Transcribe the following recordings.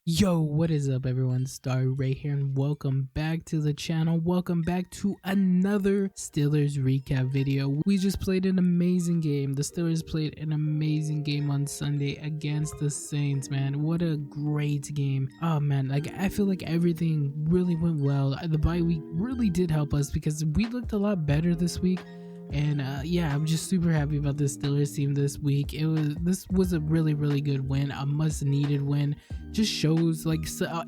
Yo, what is up everyone? Star Ray here and welcome back to the channel. Welcome back to another Steelers recap video. We just played an amazing game. The Steelers played an amazing game on Sunday against the Saints, man. What a great game. Oh man, I feel like everything really went well. The bye week really did help us because we looked a lot better this week. And yeah, I'm just super happy about the Steelers team this week. This was a really good win, a much needed win. Just shows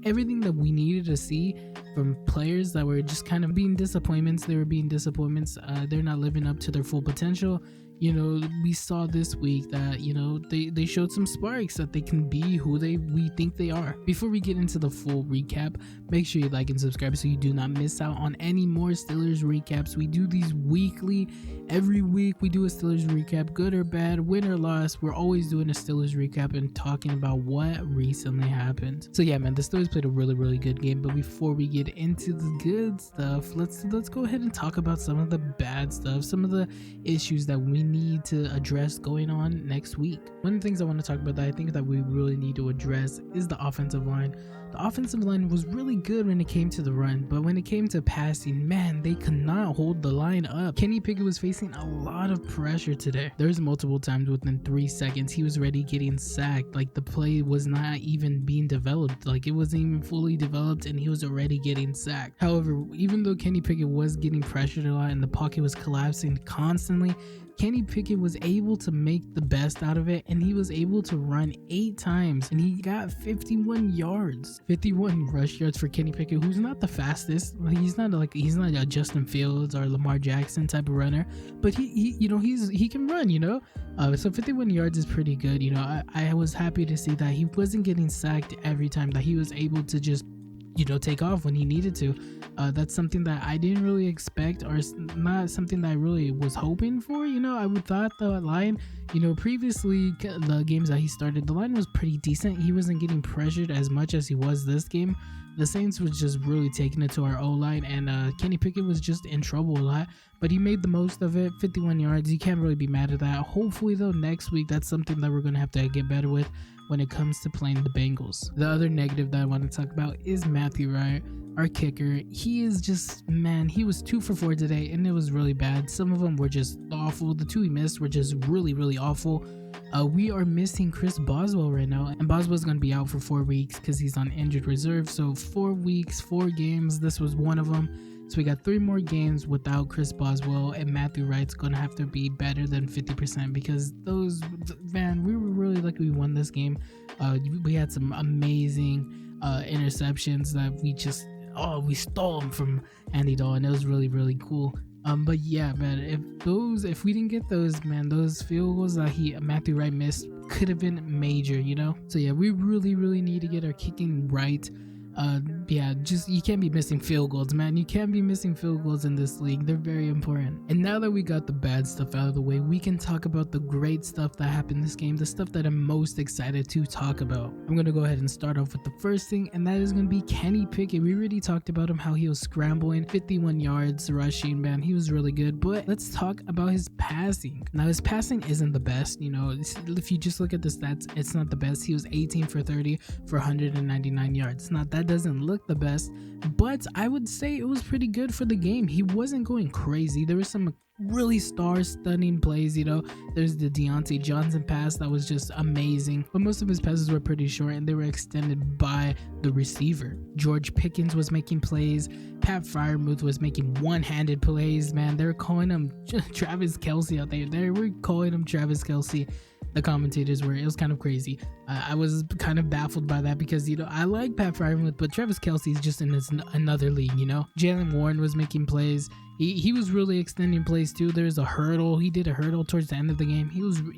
everything that we needed to see from players that were just kind of being disappointments. They were being disappointments. They're not living up to their full potential. You know, we saw this week that, you know, they showed some sparks that they can be who we think they are. Before we get into the full recap, make sure you like and subscribe so you do not miss out on any more Steelers recaps. We do these weekly. Every week we do a Steelers recap, good or bad, win or loss. We're always doing a Steelers recap and talking about what recently happened. So yeah, man, the Steelers played a really good game. But before we get into the good stuff, let's go ahead and talk about some of the bad stuff, some of the issues that we need to address going on next week. One of the things I want to talk about that I think that we really need to address is the offensive line. The offensive line was really good when it came to the run, but when it came to passing, man, they could not hold the line up. Kenny Pickett was facing a lot of pressure today. There's multiple times within 3 seconds he was already getting sacked. Like the play was not even being developed. Like it wasn't even fully developed and he was already getting sacked. However, even though Kenny Pickett was getting pressured a lot and the pocket was collapsing constantly, Kenny Pickett was able to make the best out of it, and he was able to run 8 times and he got 51 yards. 51 rush yards for Kenny Pickett, who's not the fastest. He's not a Justin Fields or Lamar Jackson type of runner, but he can run, you know. So 51 yards is pretty good. You know, I was happy to see that he wasn't getting sacked every time, that he was able to just, you know, take off when he needed to. That's something that I didn't really expect, or not something that I really was hoping for. You know, I would thought the line, you know, previously the games that he started, the line was pretty decent. He wasn't getting pressured as much as he was this game. The Saints was just really taking it to our O-line, and Kenny Pickett was just in trouble a lot, but he made the most of it. 51 yards, you can't really be mad at that. Hopefully though, next week that's something that we're going to have to get better with when it comes to playing the Bengals. The other negative that I want to talk about is Matthew Wright, our kicker. He is just, man, he was 2 for 4 today and it was really bad. Some of them were just awful. The 2 he missed were just really awful. We are missing Chris Boswell right now, and Boswell's going to be out for 4 weeks because he's on injured reserve. So 4 weeks, 4 games, this was one of them. So we got 3 more games without Chris Boswell, and Matthew Wright's gonna have to be better than 50% because those, man, we were really lucky we won this game. We had some amazing interceptions that we stole them from Andy Dalton. It was really cool. But yeah, man, if we didn't get those, man, those field goals that Matthew Wright missed could have been major, you know. So yeah, we really need to get our kicking right. Yeah, just you can't be missing field goals, man. You can't be missing field goals in this league. They're very important. And now that we got the bad stuff out of the way, we can talk about the great stuff that happened this game, the stuff that I'm most excited to talk about. I'm gonna go ahead and start off with the first thing, and that is gonna be Kenny Pickett. We already talked about him, how he was scrambling, 51 yards rushing, man. He was really good. But let's talk about his passing. Now his passing isn't the best, you know. If you just look at the stats, it's not the best. He was 18 for 30 for 199 yards. Not that doesn't look the best, but I would say it was pretty good for the game. He wasn't going crazy. There were some really stunning plays, you know. There's the Deontay Johnson pass that was just amazing, but most of his passes were pretty short and they were extended by the receiver. George Pickens was making plays. Pat Freiermuth was making one-handed plays, man. They were calling him Travis Kelce out there. They were calling him Travis Kelce. The commentators were, it was kind of crazy. I was kind of baffled by that because, you know, I like Pat Freiermuth, but Travis Kelce is just in another league, you know. Jalen Warren was making plays. He was really extending plays too. There's a hurdle. He did a hurdle towards the end of the game.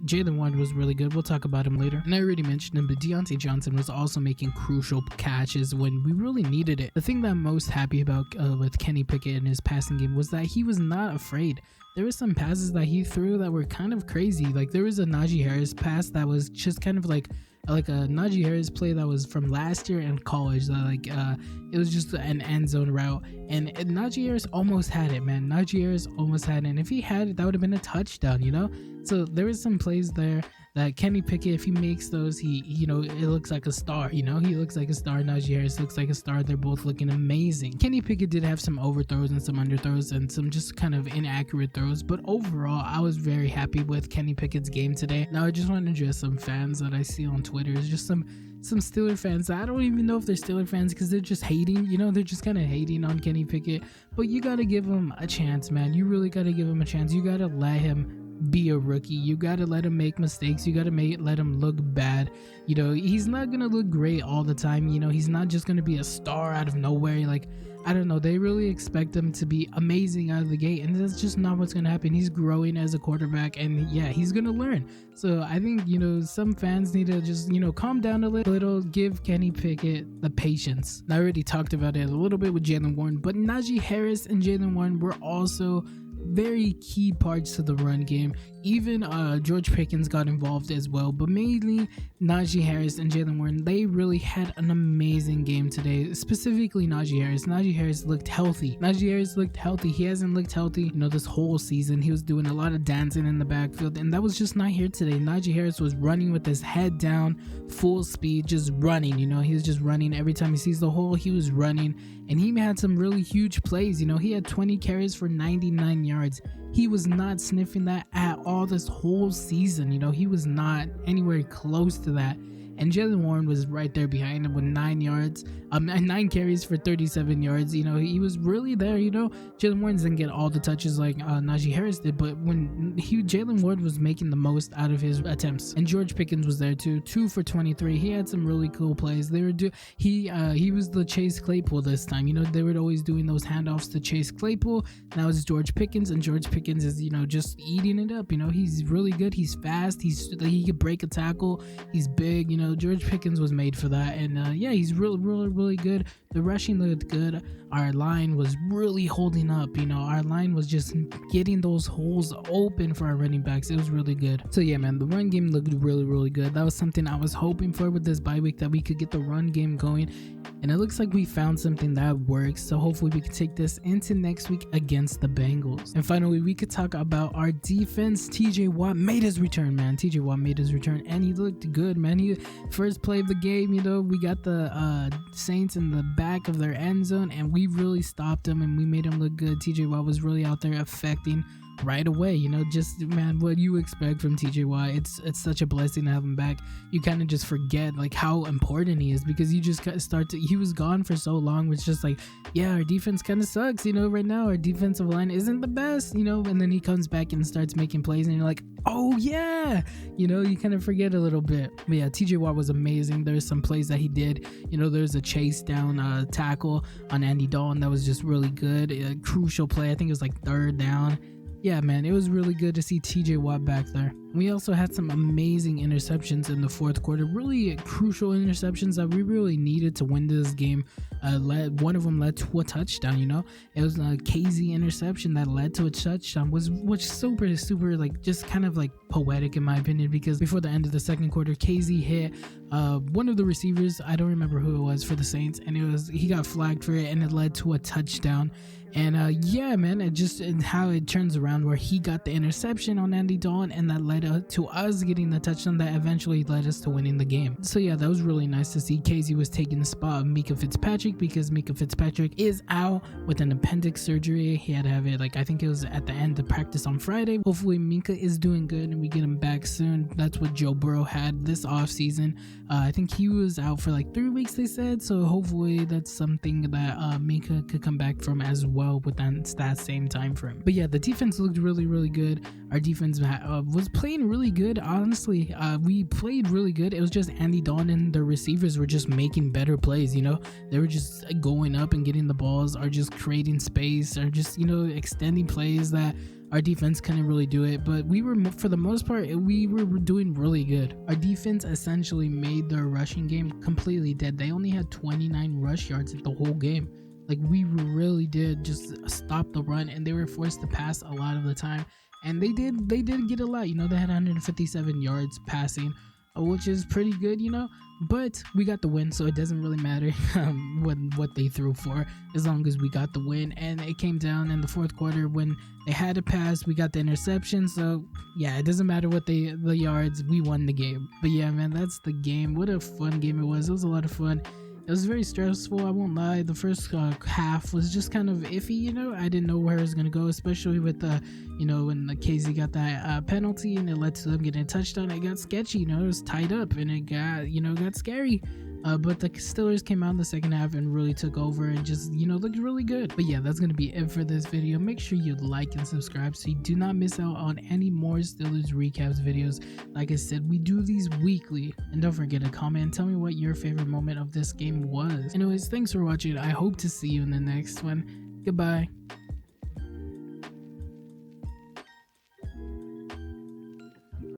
Jalen Warren was really good. We'll talk about him later. And I already mentioned him, but Deontay Johnson was also making crucial catches when we really needed it. The thing that I'm most happy about with Kenny Pickett in his passing game was that he was not afraid. There were some passes that he threw that were kind of crazy. Like there was a Najee Harris pass that was just kind of like a Najee Harris play that was from last year in college. It was just an end zone route, and Najee Harris almost had it, man. Najee Harris almost had it, and if he had it, that would have been a touchdown, you know. So there was some plays there that Kenny Pickett, if he makes those, it looks like a star. He looks like a star. Najee Harris looks like a star. They're both looking amazing. Kenny Pickett did have some overthrows and some underthrows and some just kind of inaccurate throws, but overall, I was very happy with Kenny Pickett's game today. Now, I just want to address some fans that I see on Twitter. It's just some Steeler fans. I don't even know if they're Steeler fans because they're just hating. They're just kind of hating on Kenny Pickett. But you got to give him a chance, man. You really got to give him a chance. You got to let him be a rookie. You got to let him make mistakes. You got to let him look bad. He's not going to look great all the time. He's not just going to be a star out of nowhere. Like, I don't know. They really expect him to be amazing out of the gate, and that's just not what's going to happen. He's growing as a quarterback, and yeah, he's going to learn. So I think, some fans need to just, calm down a little, give Kenny Pickett the patience. I already talked about it a little bit with Jaylen Warren, but Najee Harris and Jaylen Warren were also very key parts to the run game. Even George Pickens got involved as well, but mainly Najee Harris and Jaylen Warren, they really had an amazing game today. Specifically Najee Harris. Najee Harris looked healthy. He hasn't looked healthy, this whole season. He was doing a lot of dancing in the backfield, and that was just not here today. Najee Harris was running with his head down, full speed, just running. He was just running. Every time he sees the hole, he was running, and he had some really huge plays. He had 20 carries for 99 yards. He was not sniffing that at all this whole season. He was not anywhere close to that. And Jaylen Warren was right there behind him with 9 carries for 37 yards. He was really there. Jaylen Warren didn't get all the touches like Najee Harris did, but when Jaylen Warren was making the most out of his attempts. And George Pickens was there too, 2 for 23. He had some really cool plays. He was the Chase Claypool this time. They were always doing those handoffs to Chase Claypool. Now it's George Pickens, and George Pickens is just eating it up. He's really good. He's fast. He could break a tackle. He's big. George Pickens was made for that, and he's really good. The rushing looked good. Our line was really holding up. Our line was just getting those holes open for our running backs. It was really good. So yeah, man, the run game looked really good. That was something I was hoping for with this bye week, that we could get the run game going, and it looks like we found something that works. So hopefully we can take this into next week against the Bengals. And finally, we could talk about our defense. TJ Watt made his return, man. TJ Watt made his return, and he looked good, man. First play of the game, we got the Saints in the back of their end zone, and we really stopped them, and we made him look good. TJ Watt was really out there affecting right away. Just, man, what you expect from TJ Watt. It's such a blessing to have him back. You kind of just forget like how important he is, because you just he was gone for so long. It's just like, yeah, our defense kind of sucks, right now our defensive line isn't the best, and then he comes back and starts making plays, and you're like, oh yeah, you kind of forget a little bit. But yeah, TJ Watt was amazing. There's some plays that he did. There's a chase down tackle on Andy Dalton that was just really good. A crucial play. I think it was like 3rd down. Yeah, man, it was really good to see TJ Watt back there. We also had some amazing interceptions in the fourth quarter, really crucial interceptions that we really needed to win this game. One of them led to a touchdown. It was a KZ interception that led to a touchdown, which super like just kind of like poetic in my opinion, because before the end of the second quarter, KZ hit one of the receivers, I don't remember who it was, for the Saints, and he got flagged for it, and it led to a touchdown. And yeah, man, and how it turns around where he got the interception on Andy Dalton, and that led to us getting the touchdown that eventually led us to winning the game. So yeah, that was really nice to see. Casey was taking the spot of Mika Fitzpatrick, because Mika Fitzpatrick is out with an appendix surgery. He had to have it, I think it was at the end of practice on Friday. Hopefully Mika is doing good and we get him back soon. That's what Joe Burrow had this offseason. I think he was out for 3 weeks, they said, so hopefully that's something that Mika could come back from as well within that same time frame. But yeah, the defense looked really good. Our defense was playing really good. Honestly, we played really good. It was just Andy Dalton and the receivers were just making better plays. They were just going up and getting the balls, or just creating space, or just extending plays that our defense couldn't really do it. But we were, for the most part, we were doing really good. Our defense essentially made their rushing game completely dead. They only had 29 rush yards in the whole game. We really did just stop the run, and they were forced to pass a lot of the time, and they did get a lot. They had 157 yards passing. which is pretty good, you know. But we got the win, so it doesn't really matter what they threw for, as long as we got the win. And it came down in the fourth quarter when they had to pass. We got the interception, so yeah, it doesn't matter what the yards. We won the game. But yeah, man, that's the game. What a fun game it was. It was a lot of fun. It was very stressful, I won't lie. The first half was just kind of iffy, you know. I didn't know where it was going to go, especially with you know, when the KZ got that penalty and it led to them getting a touchdown. It got sketchy, you know. It was tied up and it got, you know, got scary. But the Steelers came out in the second half and really took over and just, you know, looked really good. But yeah, that's going to be it for this video. Make sure you like and subscribe so you do not miss out on any more Steelers recaps videos. Like I said, we do these weekly. And don't forget to comment and tell me what your favorite moment of this game was. Anyways, thanks for watching. I hope to see you in the next one. Goodbye.